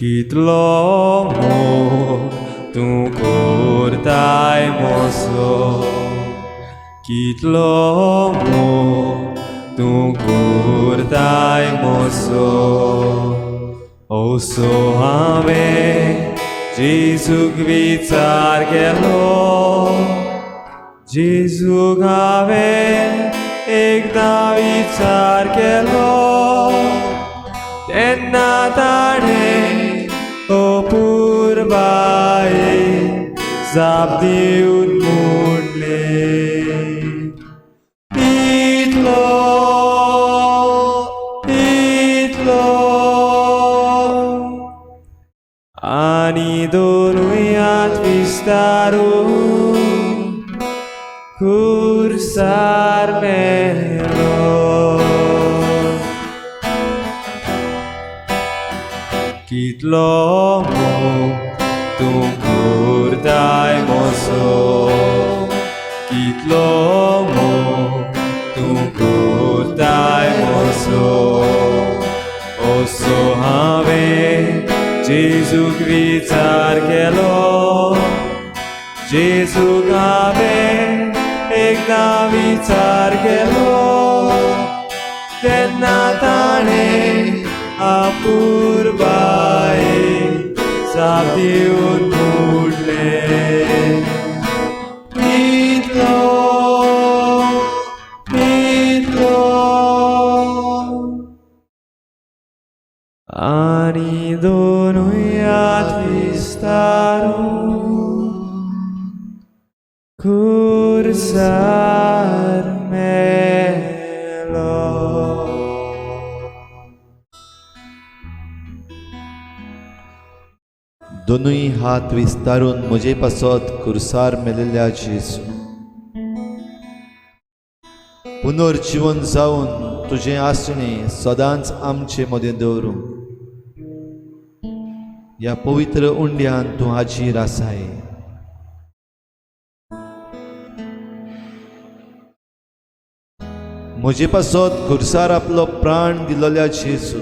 कितलो मोग तूं करताय मोसो, कितलो मोग तूं करताय मोसो. ओसो हांवें जेजूक विचार केलो, जेजूक हांवें एकदां विचार केलो. तेन्ना ताणें अपूर्वाये जाप दिवन म्हणलें, इतलो इतलो. आनी दोनूय हात विस्तारून खुर्सार मेलो. कितलो मोग तूं करताय मोसो, कितलो मोग तूं करताय मोसो. ओसो हांवें जेजूक विचार केलो, जेजूक हांवें एकदां विचार केलो. तेन्ना ताणें अपूर्वाये जाप दिवन म्हणलें, इतलो इतलो. आनी दोनूय हात विस्तारून खुर्सार मेलो. दोनूय हात विस्तारून म्हजे पासत खुर्सार मेलेल्या जेजू, पुनर्जीवन जावन तुजें आसणें सदांच आमचे मदें दवरूं. ह्या पवित्र उंड्यान तूं हाजीर आसाय. म्हजे पासत खुर्सार आपलो प्राण दिलोल्या जेजू,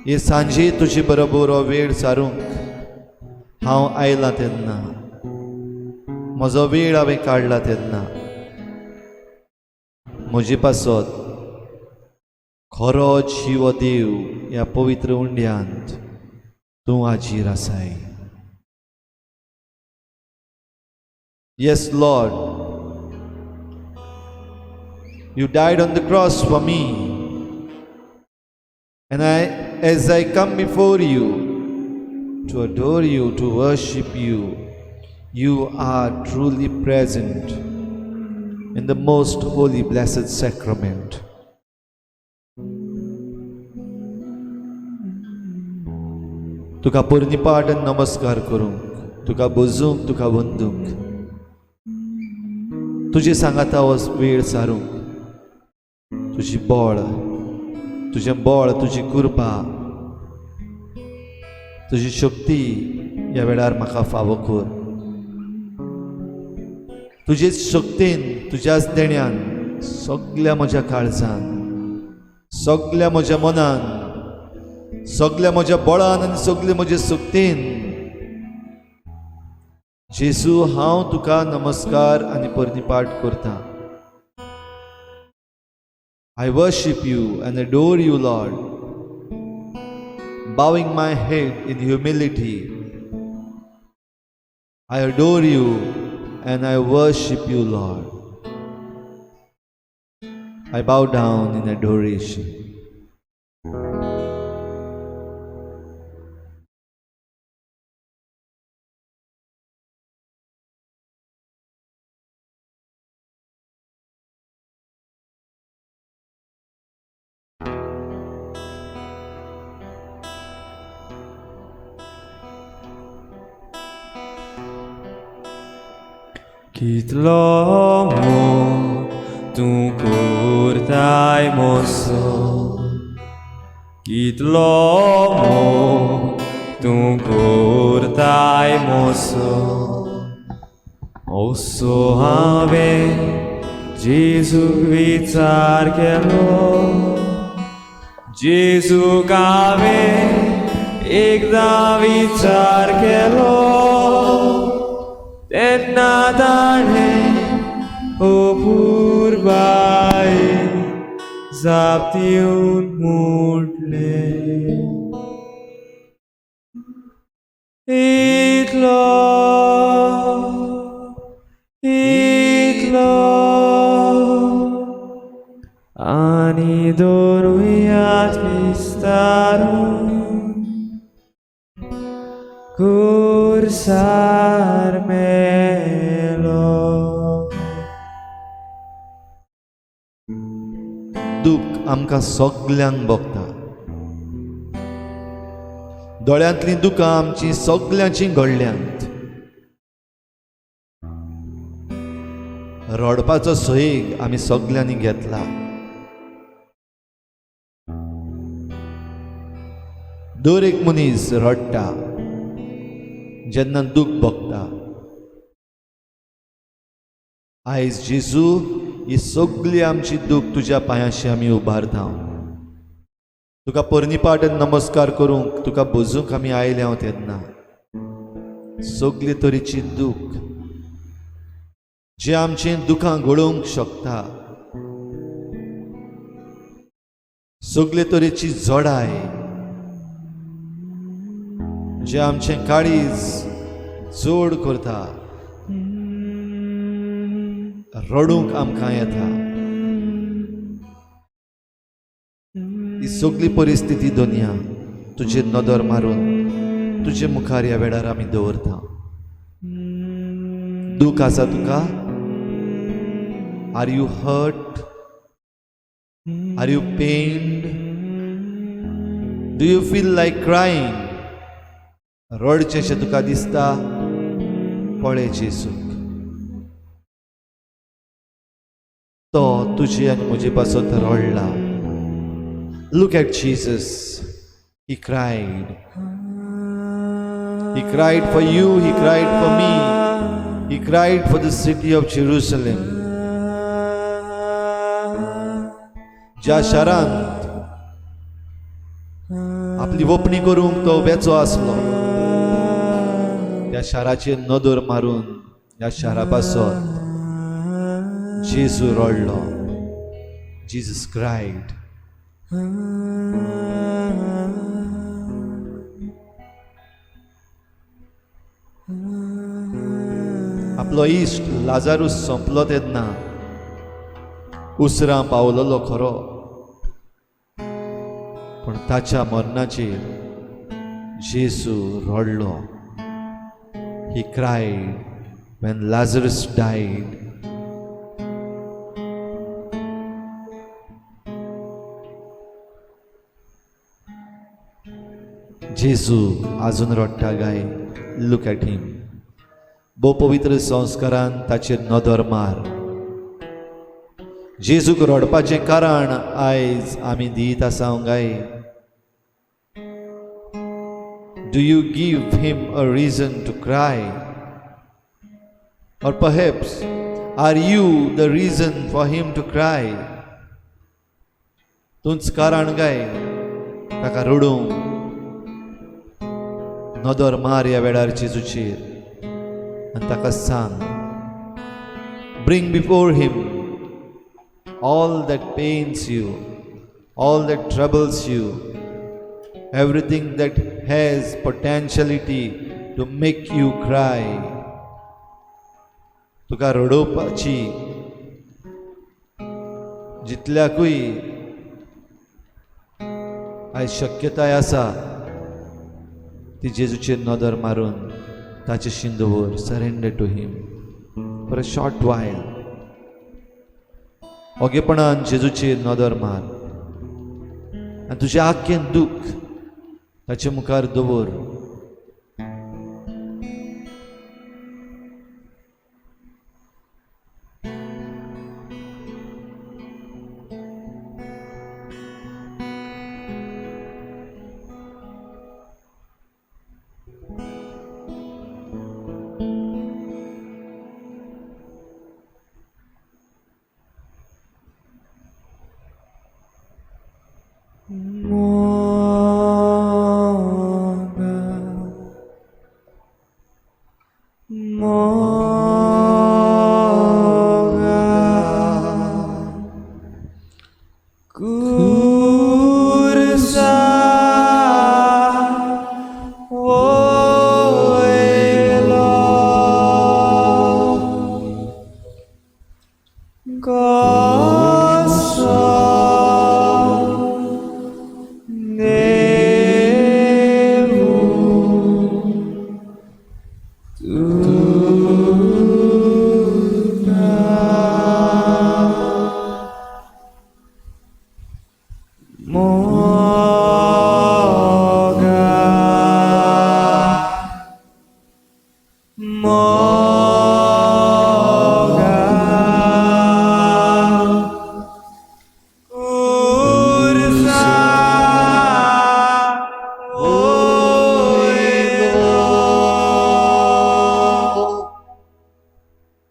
हे सांजे तुजे बरोबर हो वेळ सारूंक हांव आयलां तेन्ना, म्हजो वेळ हांवें काडला तेन्ना म्हजे पासत खरो जीव देव ह्या पवित्र उंड्यांत तूं हाजीर आसाय. Yes, Lord, you died on the cross for me, and as I come before you to adore you, to worship you, you are truly present in the most holy blessed sacrament. तुका पोरनिपाट नमस्कार करूंक, तुका बुजूंक, तुका वंदूंक, तुजे सांगाता हो वेळ सारूंक, तुजी बोळ, तुझें बळ, तुजी कृपा, तुजी शक्ती ह्या वेळार म्हाका फावो कर. तुजेच शक्तीन, तुज्याच देण्यान सगळ्या म्हज्या काळजान, सगळ्या म्हज्या मनान, सगळ्या म्हज्या बळान आनी सगळे म्हजे शक्तीन जेजू हांव तुका नमस्कार आनी परनिपाट करतां. I worship you and adore you, Lord, bowing my head in humility. I adore you and I worship you, Lord. I bow down in adoration. कितलो मोग तूं करताय मोसो, कितलो मोग तूं करताय मोसो. ओसो हांवें जेजूक विचार केलो, जेजूक हांवें एकदा विचार केलो तेन्ना ताणें ओ पुरबाय जाप दिवन म्हटलें इतलो इतलो आनी दोरुयात विस्तारून कुर्सार मेलो दूख आमकां सगल्यांक भोगता. दोळ्यांतलीं दुकां आमची सगल्यांची घडल्यांत. रडपाचो सैग आमी सगल्यांनी घेतला. दर एक मनीस रडटा जेन्ना दूख भोगता. आयज जेजू ही सगळी आमची दूख तुज्या पांयाशी आमी उबारता. तुका परनिपाट नमस्कार करूंक तुका भोजूंक आमी आयले हांव तेन्ना सगळे तरेची दूख जे आमचें दुखां घडोवंक शकता, सगळे तरेची जोडाय जे आमचें काळीज जोड करता, रडूंक आमकां येता. ही सगळी परिस्थिती दोनिया तुजेर नदर मारून तुजे मुखार ह्या वेळार आमी दवरता. दूख आसा तुका? Are you hurt? Are you pained? Do you feel like crying? रडचेशें तुका दिसता? पळय जेजूक. तो तुजे आनी म्हजे पासत रडला. Look at Jesus. He cried. He cried for you. He cried for me. He cried for the city of Jerusalem. ज्या शारांत आपली वपणी करूंक तो वेचो आसलो त्या शाराचेर नदर मारून ह्या शारा पासत जेजू रडलो. Jesus cried. आपलो इश्ट लाजारूस संपलो तेन्ना उसरां पावलोलो खरो, पण ताच्या मरणाचेर जेजू रडलो. He cried when Lazarus died. जेजू आजून रडटा गाय. Look at him. भोव पवित्र संस्कारान ताचेर नदर मार. जेजूक रडपाचें कारण आयज आमी दीत आसा गाय. Do you give him a reason to cry? Or perhaps are you the reason for him to cry? तुंच कारण गाय ताका रडूंक. नदर मार ह्या वेळार जेजूचेर आनी ताका सांग, bring before him all that pains you, all that troubles you, everything that has potentiality to make you cry. तुका रडोवपाची जितल्याकूय आयज शक्यताय आसा ती जेजूचेर नदर मारून ताचे शिंदवर surrender to him for a short while. ओगेपणान जेजूचेर नदर मार आनी तुजें आख्खें दूख ताचे मुखार दवर.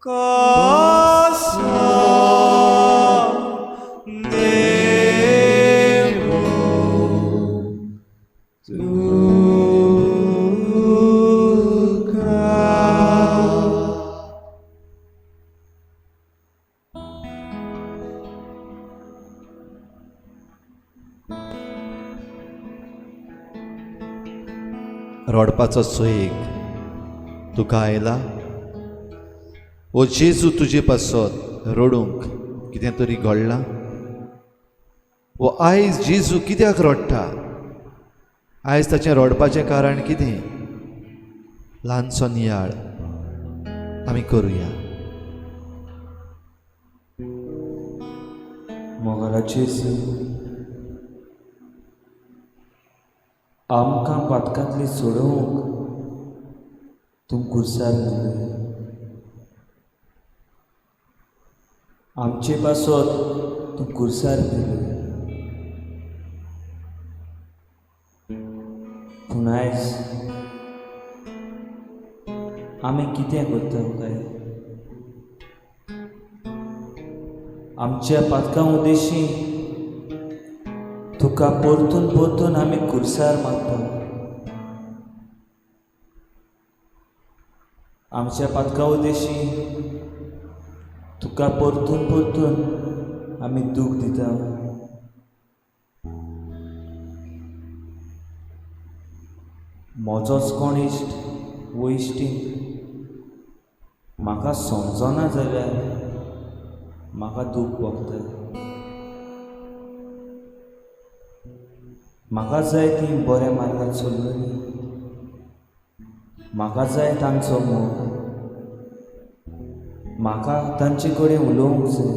कसो नेमो तुका रडपाचो सोयेक तुका आयला वो जेजू तुजे पासत रडूंक कितें तरी घडलां वो आयज जेजू कित्याक रडटा आयज ताचें रडपाचें कारण कितें ल्हानसो नियाळ आमी करुया मोगला जेजू आमकां पातकांतली सोडोवंक तूं कुर्सार दिलें आमचे पासत तूं कुर्सार दिलें पूण आयज आमी कितें करता काय आमच्या पातकां उद्देशी तुका परतून परतून आमी कुर्सार मागता आमच्या पातका उद्देशी तुका परतून परतून आमी दूख दिता म्हजोच कोण इश्ट वो इश्टीण म्हाका समजना जाल्यार म्हाका दूख भोगता म्हाका जाय ती बऱ्या मार्गार चल्लोली म्हाका जाय तांचो मोग म्हाका तांचे कडेन उलोवंक जाय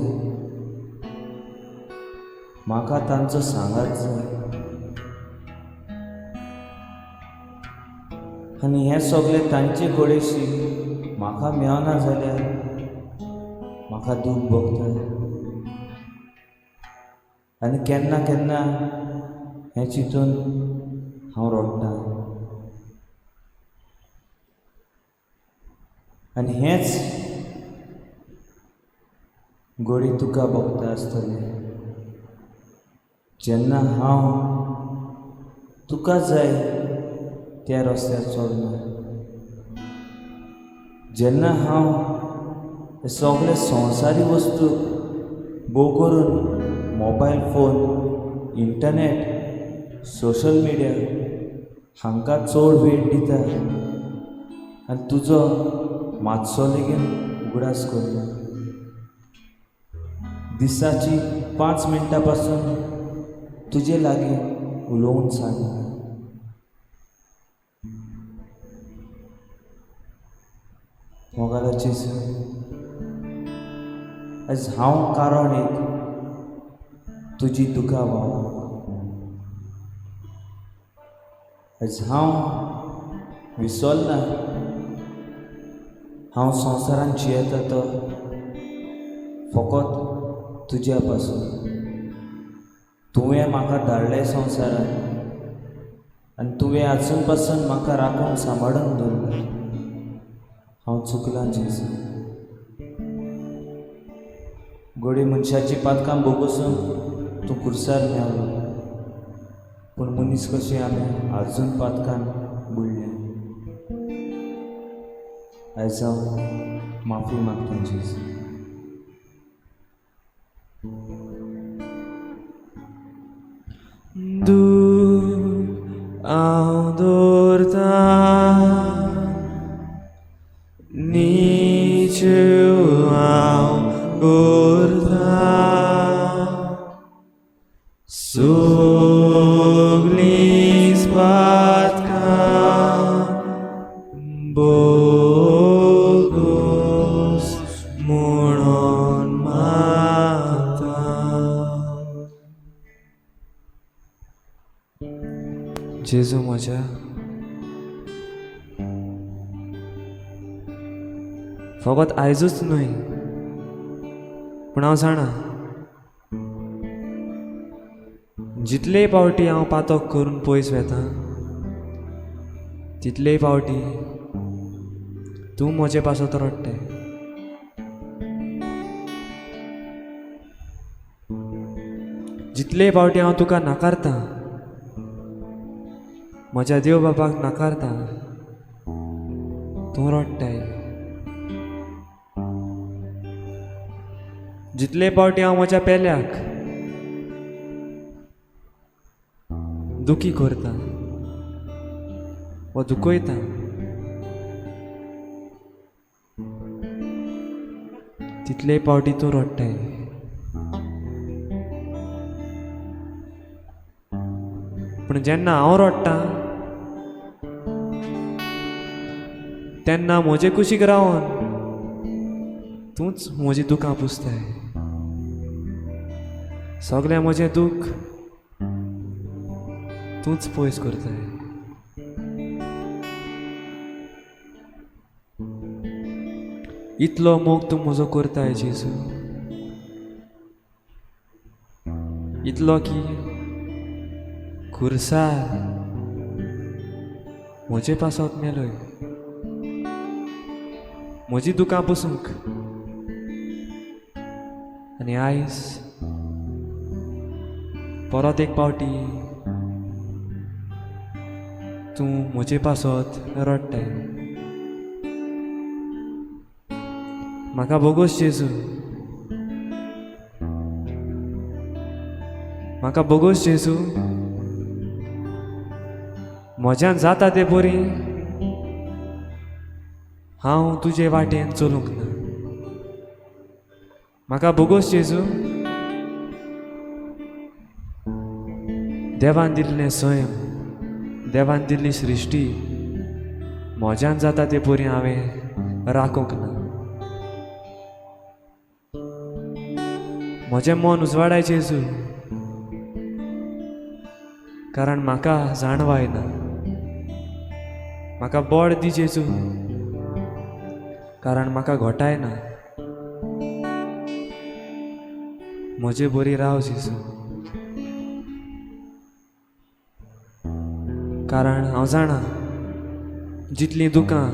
म्हाका तांचो सांगात जाय आनी हें सगळें तांचे कडेशी म्हाका मेळना जाल्यार म्हाका दूख भोगता आनी केन्ना केन्ना हें चिंतून हांव रडटां आनी हेंच घडी तुका भोगता आसतलें जेन्ना हांव तुका जाय त्या रस्त्यार चलना जेन्ना हांव हे सगळे संवसारी वस्तू भोव करून mobile phone internet social media हांकां चड वेळ दिता आनी तुजो मातसो लेगीत उगडास करना दिसाची 5 मिनटां पासून तुजे लागीं उलोवून सांगना मोगाला जेजू आयज हांव कारण एक तुजी दुकां व्हांवूंक आयज हांव विसरना हांव संवसारान जियेता तो फकत तुज्या पासून तुवें म्हाका धाडलें संवसारान आनी तुवें आजून पासून म्हाका राखून सांबाळून दवरला हांव चुकलां जेजू घडी मनशाची पातकां भोगूसून तूं कुर्सार मेळलो पूण मनीस कशें आमी आजून पातकान बुडले आयज हांव माफी मागता जेजू दूख हांव दवरता नीचेव हांव करता सगळींच पातकां बोगोस म्हणून मागता जेजू म्हज्या फकत आयजूच न्हय पूण हांव जाणा जितलेय पावटी हांव पातक करून पयस वेता तितलेय पावटी तूं म्हजे पासत रडटाय जितले फावटी हांव तुका नाकारतां, म्हज्या देव बापाक नाकारतां, तूं रडटाय. जितले फावटी हांव म्हज्या पेल्याक दुखी करता वा दुखयता, तितले फावटी तूं रडटाय. पूण जेन्ना हांव रडटां तेन्ना म्हजे कुशीक रावन तूंच म्हजीं दुखां पुसताय. सगळें म्हजें दूख तूंच पयस करताय. इतलो मोग तूं म्हजो करताय जेजू, इतलो की खुर्सार म्हजे पासत मेलोय म्हजी दुखां पुसूंक. आनी आयज परत एक पावटी तूं म्हजे पासत रडटाय. म्हाका बोगोस जेजू, म्हाका बोगोस जेजू, म्हज्यान जाता तें बरी हांव तुजे वाटेन चलूंक ना. म्हाका बोगोस जेजू, देवान दिल्लें सैम, देवान दिल्ली सृश्टी म्हज्यान जाता तें बरी हांवें राखूंक ना. म्हजें मन उजवाडाय जेजू, कारण म्हाका जाणवाय ना. म्हाका बळ दी जेजू, कारण म्हाका घोटाय ना. म्हजे बरी राव जेजू, कारण हांव जाणा जितलीं दुखां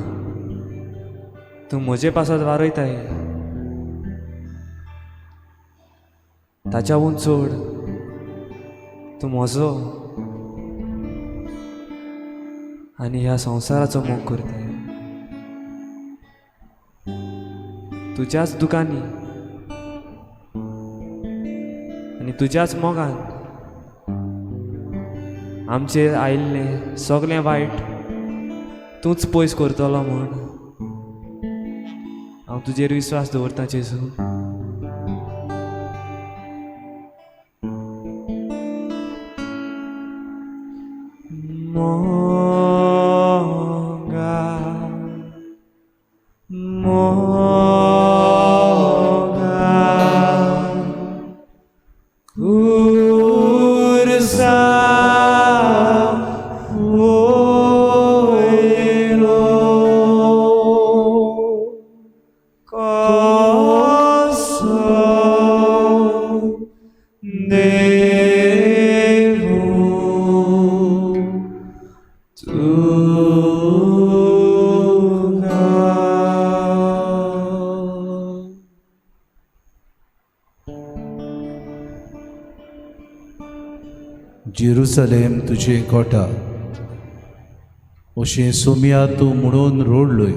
तूं म्हजे पासत वारयताय ताच्याहून चड तूं म्हजो आनी ह्या संवसाराचो मोग करताय. तुज्याच दुखांनी आनी तुज्याच मोगान आमचेर आयिल्लें सगळें वायट तूंच पयस करतलो म्हूण हांव तुजेर विश्वास दवरतां जेजू. जेरुसलेम तुझे कोटा अशें सोम्या तूं म्हणून रोडलोय.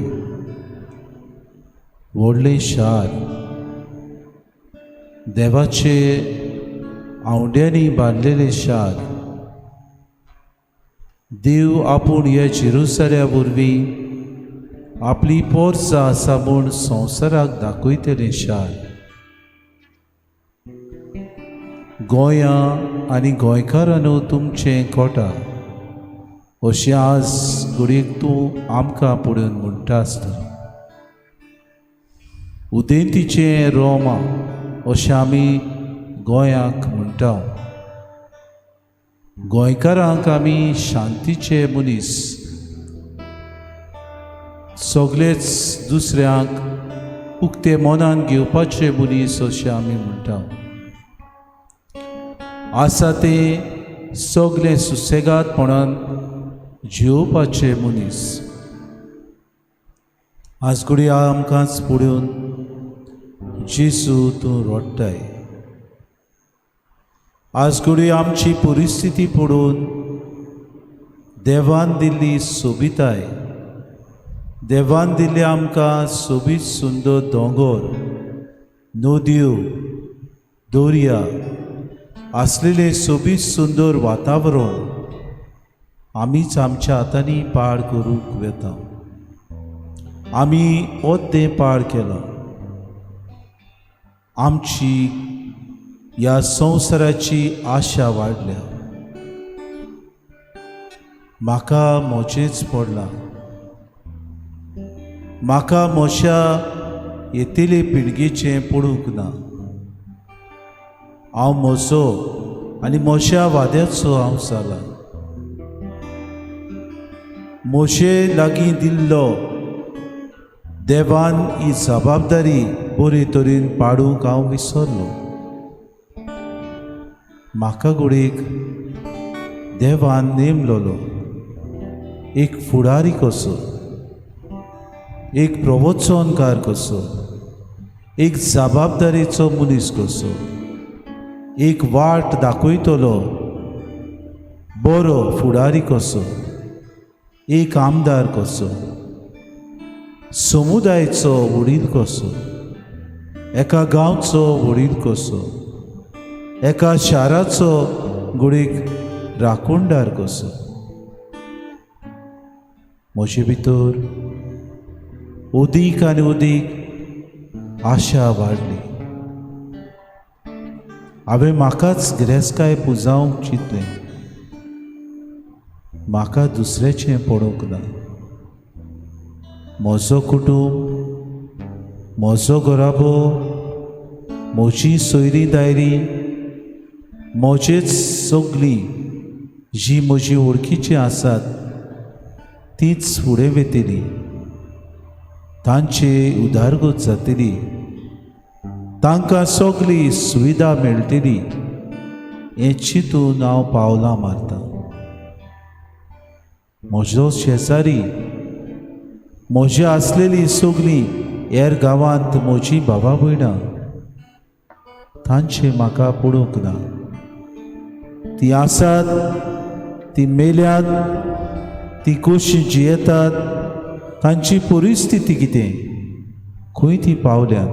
व्हडलें शार देवाचे आवड्यांनी बांदलेलें शार. देव आपूण ह्या जेरुसल्या वरवीं आपली पोरसां आसा म्हूण संवसाराक दाखयतलें शार. गोंयां आनी गोंयकारांनो तुमचें कोटा अशें आज घडयेक तूं आमकां पळोवन म्हणटा आसतलो. उदेंतीचें रोमा अशें आमी गोंयाक म्हणटा. गोंयकारांक आमी शांतीचे मनीस, सगळेच दुसऱ्यांक उक्ते मनान घेवपाचे मनीस अशें आमी म्हणटा. आसा ते सगळे सुसेगादपणान जेवपाचे मनीस. आज घडये आमकांच पळोवन जेजू तूं रडटाय. आज घडी आमची परिस्थिती पळोवन देवान दिल्ली सोबिताय, देवान दिल्ली आमकां सोबीत सुंदर दोंगर, नदयो, दर्या आसलेले सोबीत सुंदर वातावरण आमीच आमच्या हातांनी पाड करूंक वेता. आमी होच तें पाड केलां. आमची ह्या संवसाराची आशा वाडल्या. म्हाका मोचेच पडलां. म्हाका मोच्या येतले पिळगेचें पडूंक ना. हांव म्हजो आनी मोच्या वाद्याचो हांव जाला. मोशे लागीं दिल्लो देवान ही जबाबदारी बरे तरेन पाडूंक हांव विसरलो. म्हाका घडयेक देवान नेमलोलो एक फुडारी कसो, एक प्रवचनकार कसो, एक जबाबदारेचो मनीस कसो, एक वाट दाखयतलो बरो फुडारी कसो, एक आमदार कसो, समुदायाचो वडील कसो, एका गांवचो वडील कसो, एका शाराचो घडयेक राखणदार कसो. म्हजे भितर अदीक आनी अदीक आशा वाडली. हांवें म्हाकाच गिरेस्तकाय पुजावंक चिंतलें. म्हाका दुसऱ्याचें पडोवंक ना. म्हजो कुटूंब, म्हजो घराबो, म्हजी सोयरी दायरी, म्हजेच सगळीं जी म्हजी वळखीचीं आसात तीच फुडें वेतली. तांचे उदारगत जातली. तांकां सगळी सुविधा मेळटली हें चिंतून हांव पावलां मारतां. म्हजो शेजारी, म्हजी आसलेली सगळीं हेर गांवांत म्हजी भावा भयणां, तांचे म्हाका पडोवंक ना. ती आसात, ती मेल्यात, ती कशी जियेतात, तांची परिस्थिती कितें, खंय ती पावल्यात,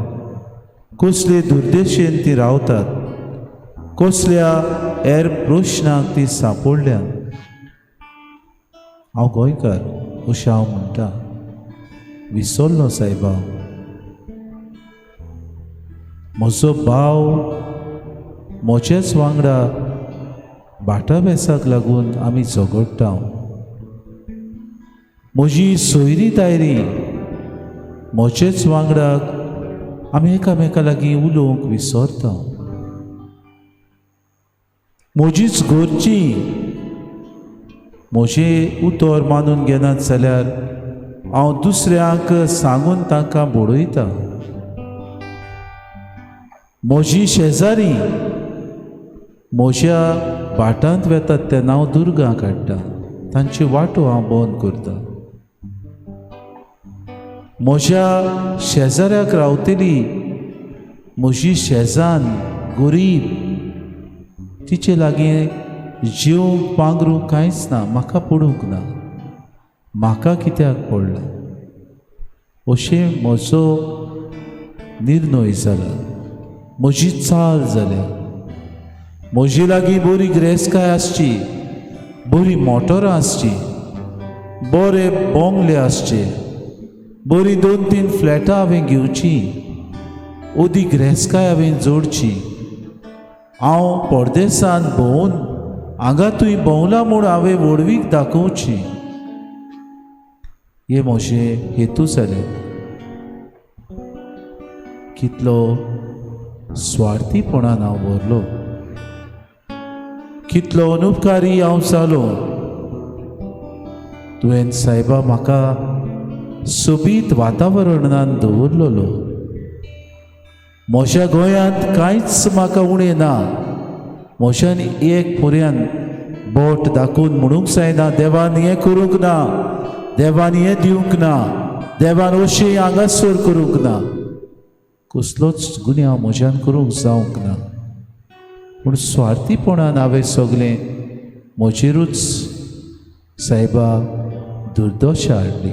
कसले दुर्देशेन ती रावतात, कसल्या हेर प्रश्नांक ती सांपडल्यात. हांव गोंयकार अशें हांव म्हणटा. विसरलो सायबा. म्हजो भाव म्हजेच वांगडा भाटा बेसाक लागून आमी झगडटा. म्हजी सोयरी दायरी म्हजेच वांगडाक आमी एकामेका लागीं उलोवंक विसरता. म्हजीच घरचीं म्हजें उतर मानून घेनात जाल्यार हांव दुसऱ्यांक सांगून तांकां बडयता. म्हजी शेजारी म्हज्या भाटांत वेतात तेन्ना हांव दुर्गां काडटा. तांची वाटो हांव बंद करता. म्हज्या शेजाऱ्याक रावतली म्हजी शेजान गरीब, तिचे लागीं जेवंक पांगरूंक कांयच ना. म्हाका पडूंक ना. म्हाका कित्याक पडला अशें म्हजो निर्णय जाला. म्हजी चाल जाल्या. म्हजी लागीं बरी गिरेस्तकाय आसची, बरी मोटरां आसची, बरे बोंगले आसचे, बरी 2-3 फ्लॅटां हांवें घेवची, ओदी गिरेस्तकाय हांवें जोडची. हांव परदेसान भोंवून हांगातूय भोंवला म्हूण हांवें व्हडवीक दाखोवची. हे म्हजे हेतू जाले. कितलो स्वार्थीपणान हांव भरलो, कितलो अनुपकारी हांव जालो. तुवें सायबा म्हाका सोबीत वातावरणान दवरलेलो. म्हज्या गोंयांत कांयच म्हाका उणें ना. म्हज्यान एक पर्यान बोट दाखोवन म्हणूंक जायना देवान हें करूंक ना, देवान हें दिवंक ना, देवान अशें हांगासर करूंक ना. कसलोच गुन्यांव म्हज्यान करूंक जावंक ना. पूण स्वार्थीपणान हांवें सगळें म्हजेरूच सायबा दुर्दशा हाडली.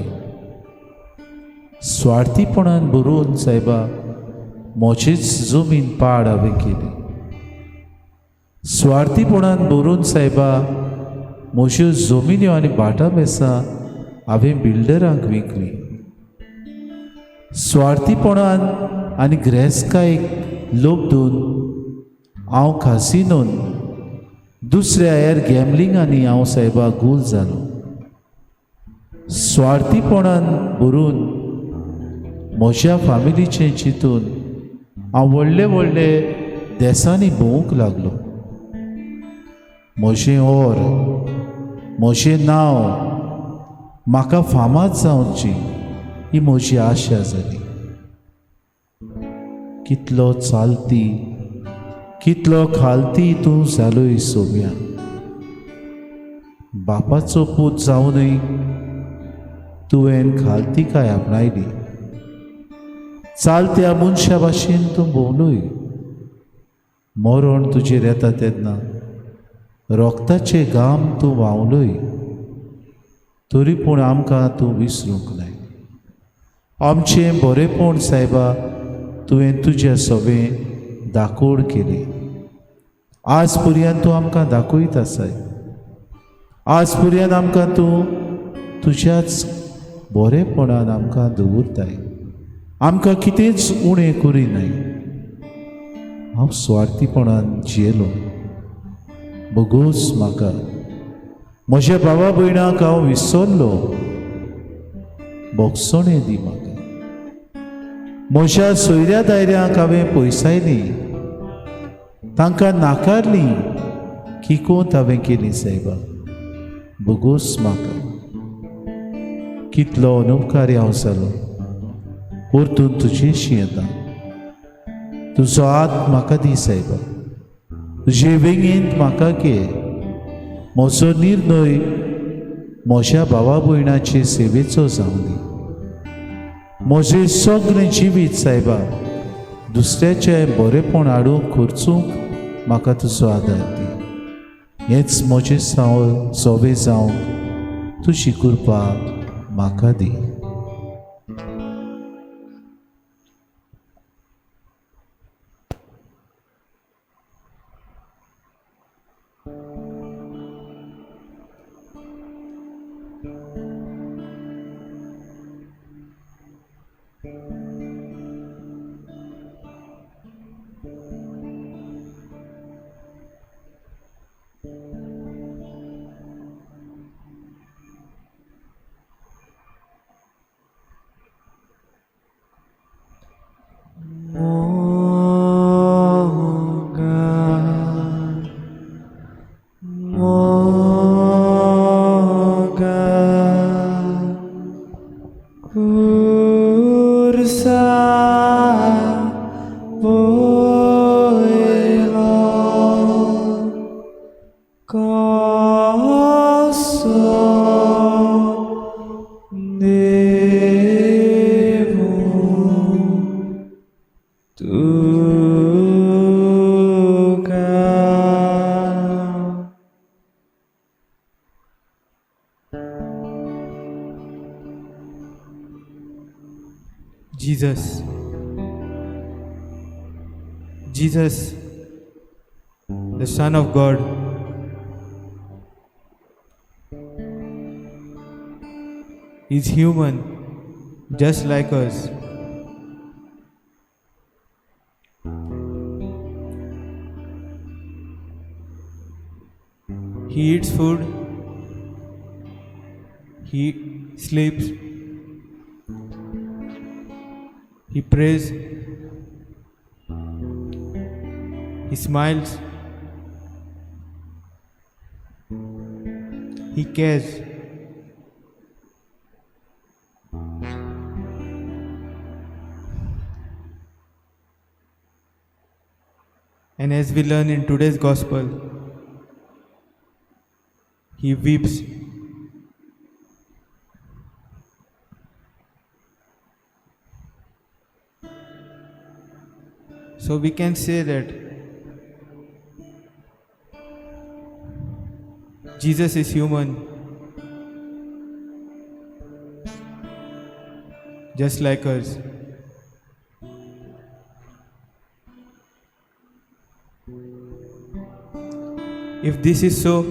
स्वार्थीपणान भरून सायबा म्हजीच जमीन पाड हांवें केली. स्वार्थीपणान भरून सायबा म्हज्यो जमिन्यो आनी भाटां बेसां हांवें बिल्डरांक विकली. स्वार्थीपणान आनी गिरेस्तकायेक लोबदून हांव कासिनोन दुसऱ्या हेर गॅमलिंगांनी हांव सायबा गूल जालो. स्वार्थीपणान भरून म्हज्या फामिलीचें चिंतून हांव व्हडले व्हडले देसांनी भोंवूंक लागलो. म्हजें ओर, म्हजें नांव म्हाका फामाद जावची ही म्हजी आशा जाली. कितलो चालती, कितलो खालती तूं जालोय सोम्या. बापाचो पूत जावनय तुवें खालतीकाय आपणायली. चालत्या मनशा भाशेन तूं भोंवलोय. मरण तुजेर येता तेन्ना रोगताचे घाम तूं व्हांवलोय. तरी पूण आमकां तूं विसरूंक नाय. आमचें बरेपण सायबा तुवें तुज्या सवें दाखोड केली. आज पर्यंत तूं आमकां दाखयत आसाय. आज पर्यंत आमकां तूं तुज्याच बरेपणान आमकां दवरताय. आमकां कितेंच उणें करिनाय. हांव स्वार्थीपणान जियेलो. भोगोस म्हाका म्हज्या भावा भयणाक हांव विसरलो. बोगसणें दी म्हाका. म्हज्या सोयऱ्या दायऱ्यांक हांवें पयसायली. तांकां नाकारली. किकोंत हांवें केली सायबा. भोगोस म्हाका. कितलो अनुपकारी हांव जालो. परतून तुजेशी येता. तुजो हात म्हाका दी सायबा. तुजे वेंगेंत म्हाका घे. म्हजो निर्णय म्हज्या भावा भयणाचे सेवेचो जावं दी. म्हजें सगळें जिवीत सायबा दुसऱ्याचें बरेपण हाडूंक खर्चूंक म्हाका तुजो आदार दी. हेंच म्हजें सवें जावंक तुजी कृपा म्हाका दी. Jesus, the Son of God, is human just like us. He eats food, he sleeps, he prays, he smiles, he cares. And as we learn in today's gospel, he weeps. So we can say that Jesus is human, just like us. If this is so,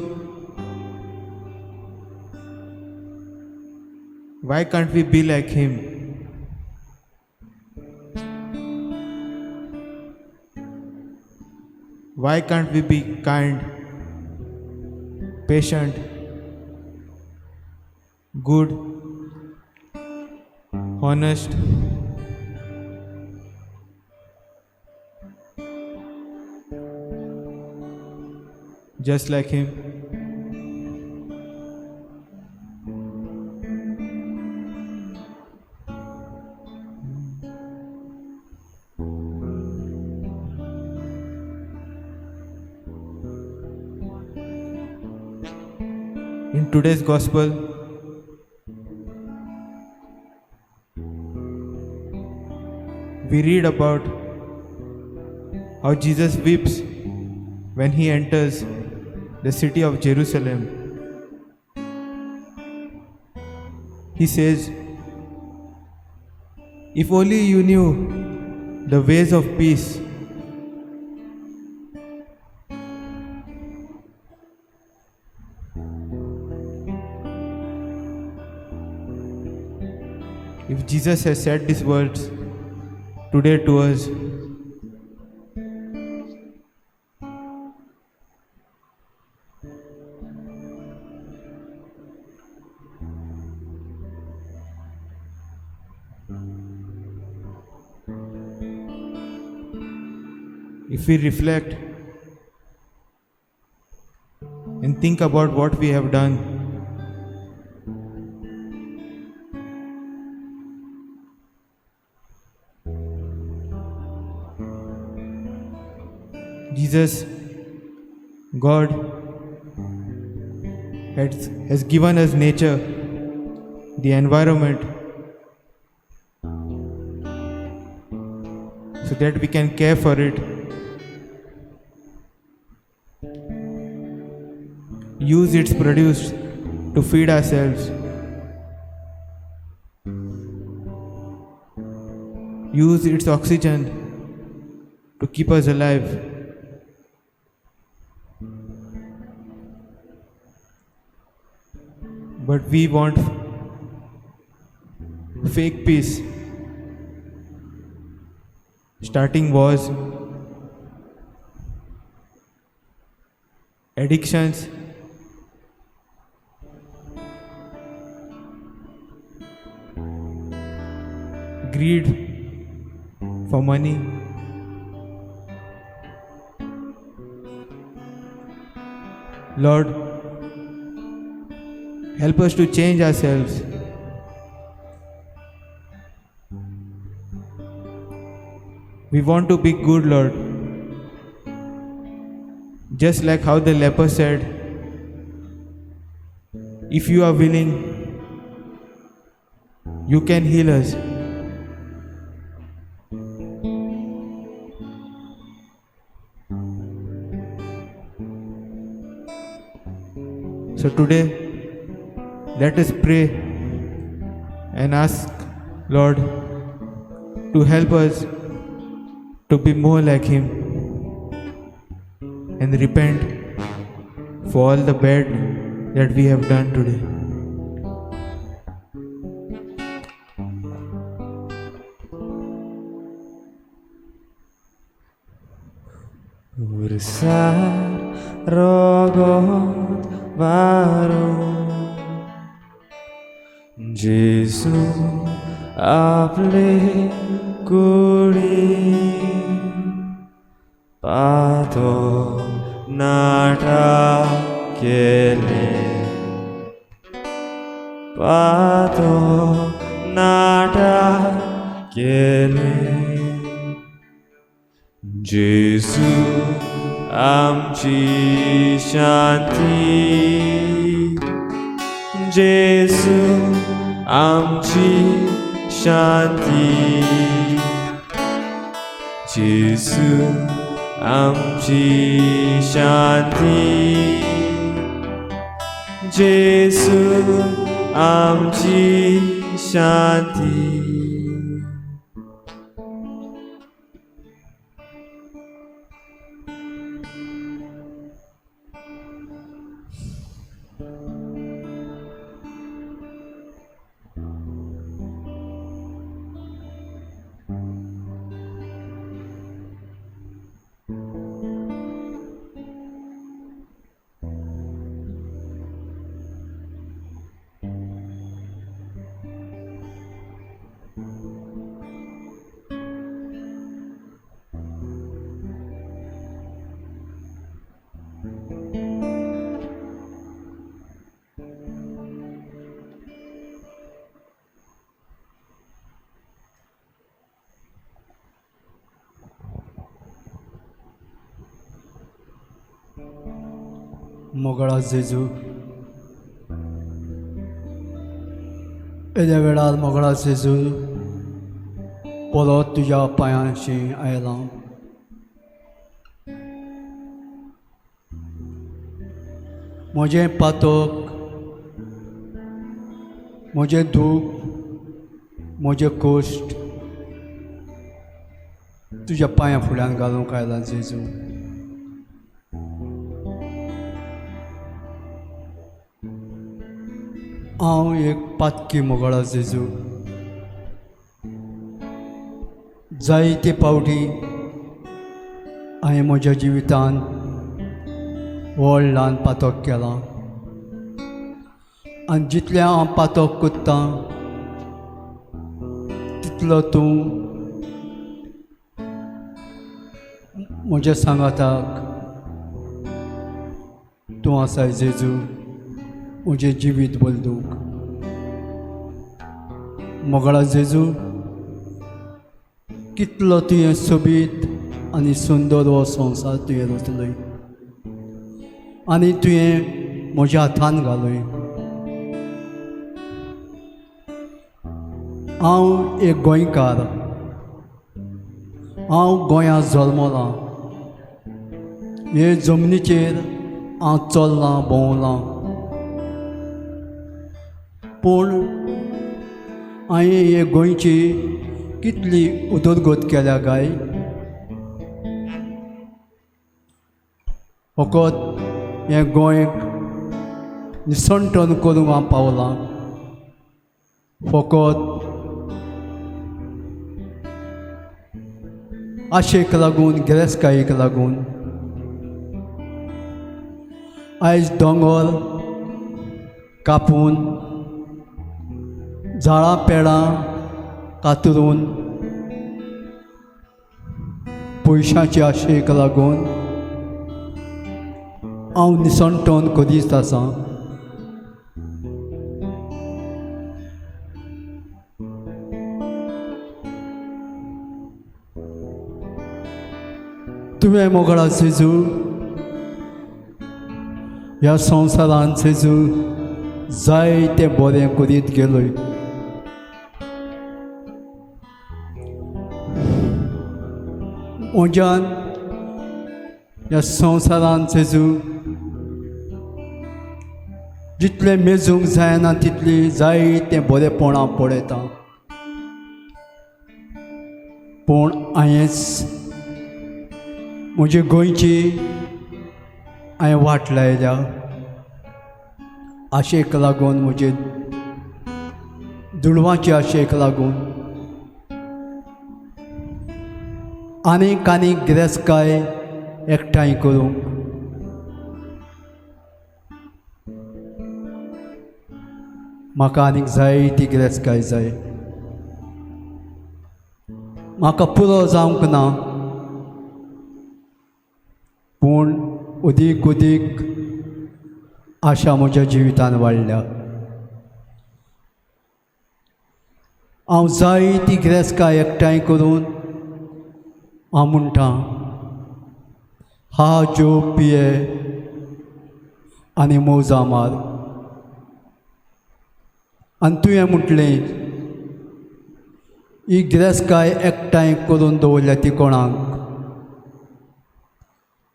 why can't we be like him? Why can't we be kind, patient, good, honest, just like him? In today's gospel, we read about how Jesus weeps when he enters the city of Jerusalem. He says, "If only you knew the ways of peace, if Jesus has said these words today to us, if we reflect and think about what we have done, Jesus, God, has given us nature, the environment, so that we can care for it, use its produce to feed ourselves, use its oxygen to keep us alive. But we want fake peace, starting wars, addictions, greed for money, Lord, help us to change ourselves. We want to be good, Lord. Just like how the leper said, if you are willing, you can heal us. So today, let us pray and ask Lord to help us to be more like Him and repent for all the bad that we have done today. Ursar rogot varum Jesu आपले कुडी पातो नाटा केले पातो नाटा केले जेसू आमची शांती जेसू आमची शांती जेसू आमची शांती जेसू आमची शांती. मोगळा जेजू येद्या वेळार मोगळा जेजू परत तुज्या पांयाशी आयलां. म्हजें पातक, म्हजें दूख, म्हजें कश्ट तुज्या पांया फुड्यान घालूंक आयलां जेजू. हांव एक पातकी मोगळा जेजू. जायते फावटी हांवें म्हज्या जिवितान व्हड ल्हान पातक केलां आनी जितलें हांव पातक कोत्तां तितलो तूं म्हज्या सांगाताक तूं आसाय जेजू म्हजें जिवीत बदलूंक. मोगळा जेजू कितलो तुवें सोबीत आनी सुंदर हो संवसार तुवें रचलोय आनी तुवें म्हज्या हातान घालय. हांव एक गोंयकार. हांव गोंयांत जल्मलां. हे जमनीचेर हांव चल्लां भोंवलां. पूण हांवें हे गोंयची कितली उदरगत केल्या काय. फकत हें गोंयक निसंटन करूंक हांव पावलां. फकत आशेक लागून, गिरेस्तकायेक लागून आयज दोंगर कापून झाडां पेडां कातरून पयशांची आशेक लागून हांव निसंटन करीत आसां. तुवें मोगळा जेजू ह्या संवसारांत जेजू जायतें बरें करीत गेलोय. म्हज्यान ह्या संवसारांत जेजू जितलें मेजूंक जायना तितली जायतें बरेंपण हांव पळयतां. पूण हांवेंच म्हजी गोंयची हांवें वाट लायल्या. आशेक लागून, म्हजे दुडवांची आशेक लागून आनीक आनीक गिरेस्तकाय एकठांय करूंक म्हाका आनीक जायती गिरेस्तकाय जाय. म्हाका पुरो जावंक ना. पूण उदीक उदीक आशा म्हज्या जिवितान वाडल्या. हांव जायती गिरेस्तकाय एकठांय करून हांव म्हणटां हा जो पिये आनी मौजा मार. आनी तुवें म्हटलें ही गिरेस्तकाय एकठांय करून दवरल्या ती कोणाक.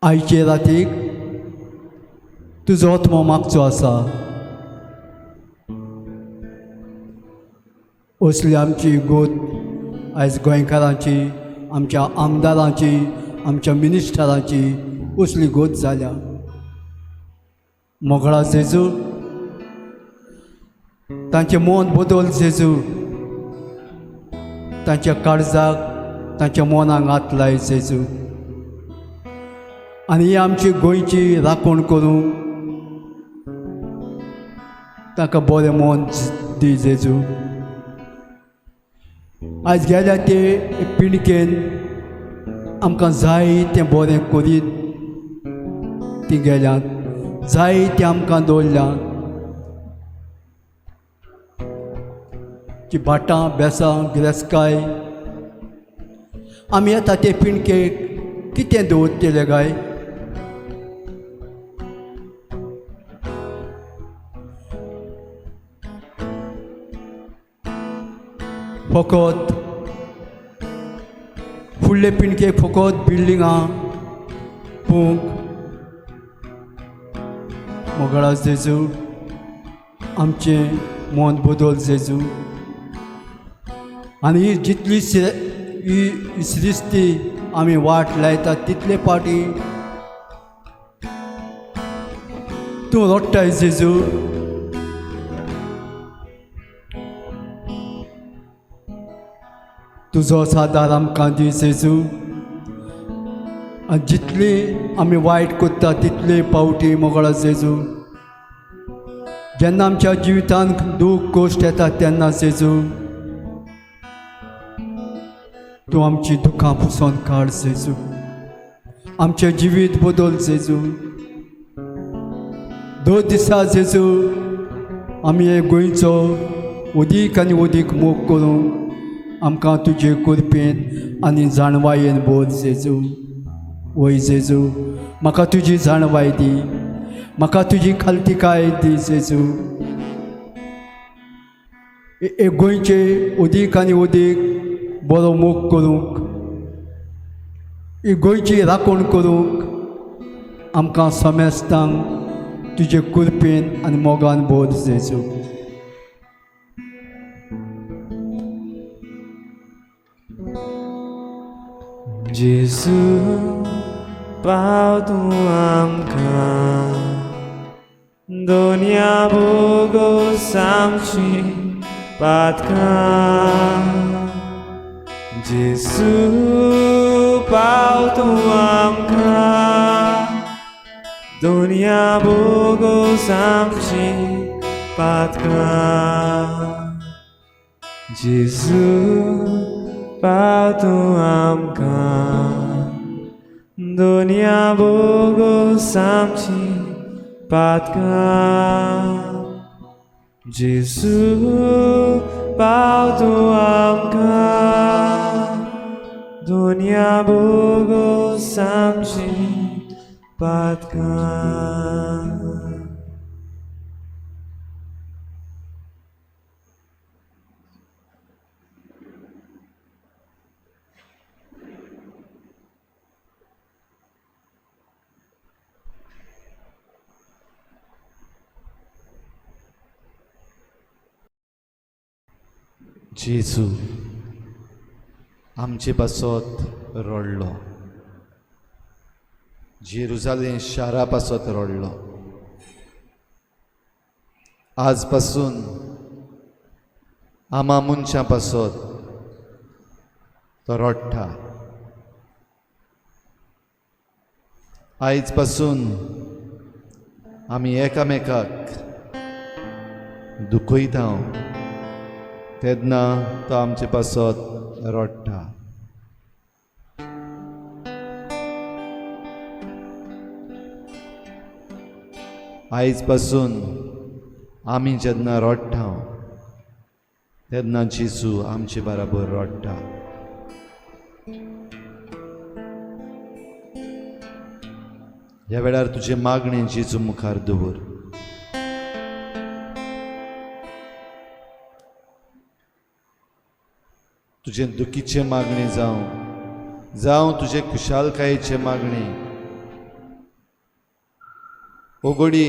आयचे रातीक तुजो आत्मो मागचो आसा असली आमची गोत आयज गोंयकारांची, आमच्या आमदारांची, आमच्या मिनिस्टरांची असली गोत जाल्या. मोगळा जेजू, तांचें मन बदल जेजू, तांच्या काळजाक, तांच्या मनाक हात लाय जेजू. आनी ही आमची गोंयची राखण करूंक ताका बरें मन दी जेजू. आयज गेल्या ते पिणकेन आमकां जाय तें बरें करीत ती गेल्यात, जाय तें आमकां दवरल्यात. ती भाटां बेसां गिरेस्काय आमी येता ते पिणकेक कितें दवरतले काय? फकत फुडले पिणकेक फकत बिल्डिंगां पूंक मोगळा जेजू, आमचें मन बदल जेजू. आनी ही जितली ही सृश्टी आमी वाट लायता तितले पाटी तूं रडटाय जेजू. तुजो सादार आमकां दी जेजू. आनी जितली आमी वायट करता तितले पावटी मोगळा जेजू, जेन्ना आमच्या जिवितांत दूख गोश्ट येता तेन्ना जेजू तूं आमची दुखां पुसून काड जेजू. आमचें जिवीत बदल जेजू. 2 दिसा जेजू आमी हे गोंयचो उदीक आनी उदीक मोग करूंक आमकां तुजे कुरपेन आनी जाणवायेन बोर जेजू. वय जेजू, म्हाका तुजी जाणवाय दी, म्हाका तुजी खालतिकाय दी जेजू. हे गोंयचे उदीक आनी उदीक बरो मोग करूंक, ही गोंयची राखण करूंक आमकां समेस्तांक तुजे कुरपेन आनी मोगान बोर जेजू. जेजू पाव तूं आमकां दोनया बोगोस आमची पातकां. जेजू पाव तूं आमकां दोनया बोगोस आमची पातकां. जेजू पाव तूं आमकां दोनया बोगोस आमची पातकां. जेजू पाव तूं आमकां दोनया बोगोस आमची पातकां. जेजू आमचे पासत रडलो, जेरुजालेम शारा पासत रडलो. आज पासून आमा मनशां पासत तो रडटा. आयज पासून आमी एकामेकाक दुखयता तेन्ना तो आमचे पासत रडटा. आयज पासून आमी जेन्ना रडटा तेन्ना जेजू आमचे बराबर रडटा. ह्या वेळार तुजे मागणें जेजू मुखार दवर. तुजे दुखीचे मागणी जावं तुजे खुशालकायेचे मागणी. ओगोडी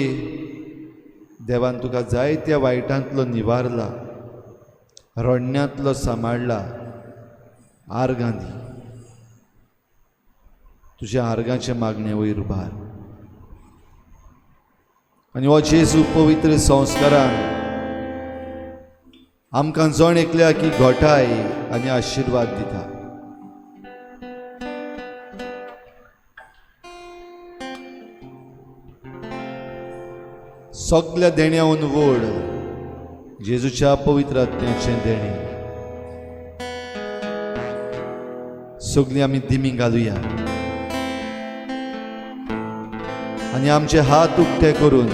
देवान तुका जायत्या वायटांतलो निवारला. रोडण्यांतलो सांबाळला आर्गां दी तुज्या आर्गांचे मागणे वयर उबार आनी हो जेजू पवित्र संस्कारान आमकां जण एकल्या की घोटाय आनी आशिर्वाद दिता. सगल्या देण्याहून व्हड जेजूच्या पवित्र आत्म्याचें देणें. सगळीं आमी दिमी घालुया आनी आमचे हात उक्ते करून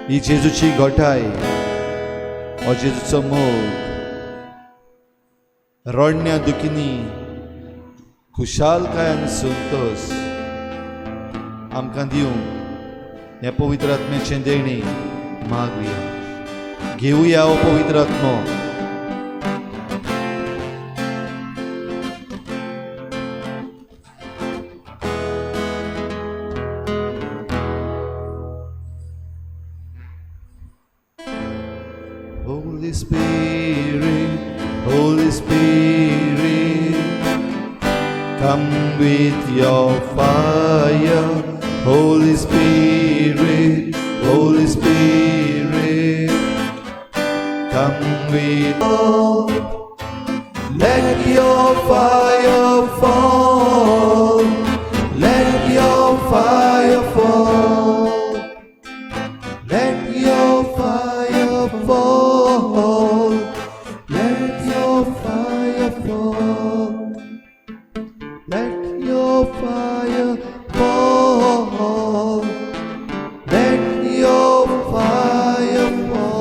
ही जेजूची घोटाय हो जेजूचो मोग रोडण्या दुखींनी खुशालकाय आनी संतोष आमकां दिवंक हे पवित्र आत्म्याचें देणें मागुया. घेवया हो पवित्र आत्मो. Holy Spirit, Holy Spirit, come with your fire. Holy Spirit, Holy Spirit, come with let your fire fall. Let your fire fall. Let your fire fall. Let your fire fall. Let your fire fall. Let your fire fall.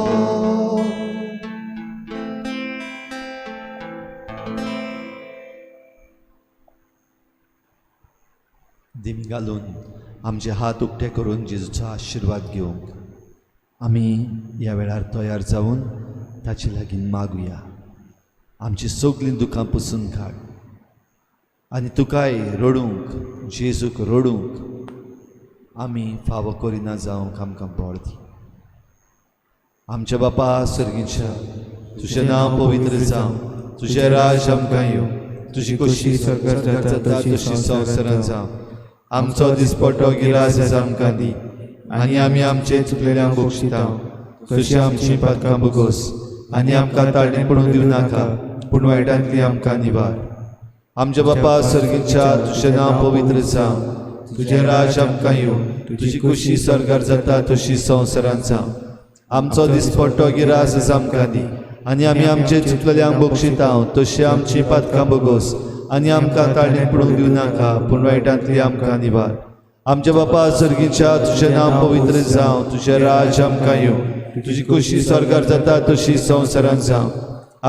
दिमी घालून आमचे हात उक्ते करून जेजूचो आशिर्वाद घेवंक आमी ह्या वेळार तयार जावन ताचे लागीं मागुया. आमची सगळीं दुखां पुसून काड आनी तुकाय रडूंक जेजूक रडूंक आमी फावो करिना जावंक आमकां बळ दी. आमच्या बापा सर्गीच्या तुजें नांव पवित्र जावं. तुजें राज आमकां येवं. तुजी कशी स्वर्गांत जाता तशी संवसारांत जावं. आमचो दिसपट्टो गिरास आमकां दी आनी आमी आमचे चुकलेल्यांक बक्षिता तशी आमची पातकां बगोस आनी आमकां ताळणे पडूंक दिवं नाका पूण वायटांतली आमकां निवार. आमच्या बापा सर्गीच्या तुजें नांव पवित्र जावं. तुजें राज आमकां येवं. तुजी खुशी स्वर्गार जाता तशी संवसारांत जावं. आमचो दिसपट्टो गिरास आमकां दी आनी आमी आमचे चुकलेल्यांक बक्षिता तशी आमची पातकां बगोस आनी आमकां ताळणे पडूंक दिवं नाका पूण वायटांतली आमकां निवार. आमच्या बापा सर्गीच्या तुजें नांव पवित्र जावं. तुजें राज आमकां येवं. तुजी खुशी स्वर्गार जाता तशी संवसारांत जावं.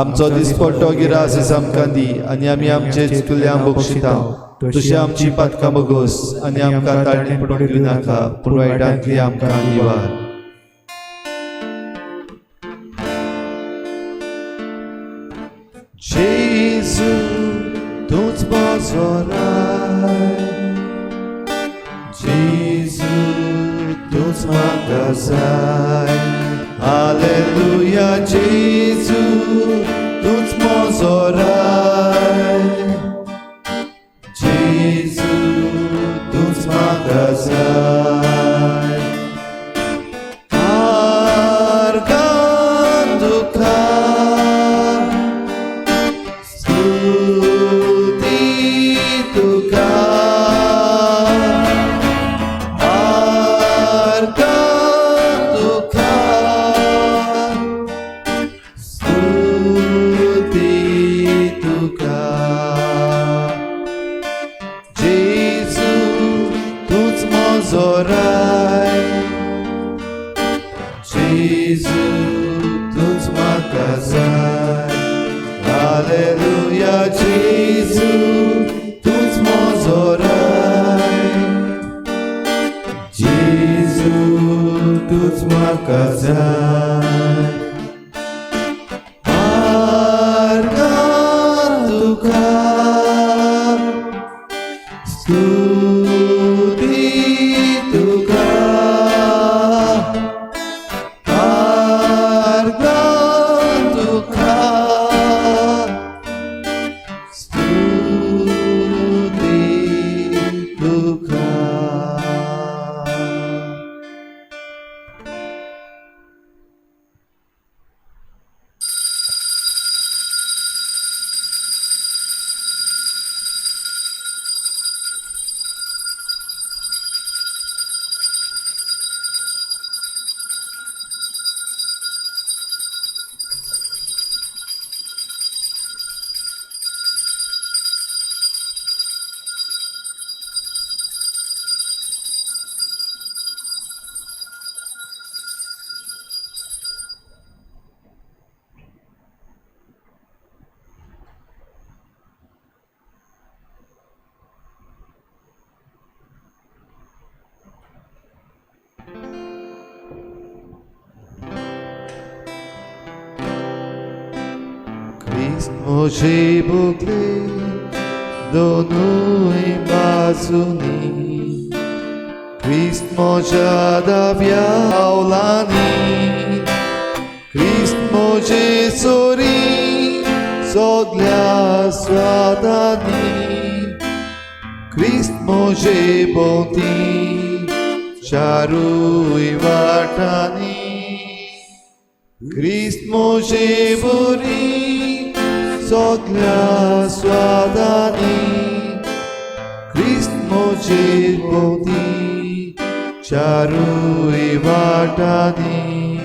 आमचो दिसपट्टो गिरास आमकां दी आनी आमी आमचे चुकलेल्यांक बक्षिता तशी आमची पातकां बगोस आनी आमकां ताळणे पडूंक दिवं नाका पूण वायटांतली आमकां निवार. जेजू तूंच म्हजो राय. जेजू तूंच म्हाका जाय. हालेलुया. जेजू तूंच म्हजो राय. जेजू तूंच म्हाका जाय. आर्गां तुका स्तुती तुका. Jezu, tuż ma kazać. Alleluja, Jezu, tuż mozoraj. Jezu, tuż ma kazać. Arkantuka, studia. मोशे भोगले दोनूय बाजूनी ख्रिस्त म्हज्या दाव्या पावलांनी ख्रिस्त म्हजे चोरी सगल्या स्वादांनी ख्रिस्त म्हजे भोंवती चारूय वाटांनी ख्रिस्त म्हजे बरी सगल्या स्वादांनी ख्रिस्त म्हजे भोंवती चारूय वाटांनी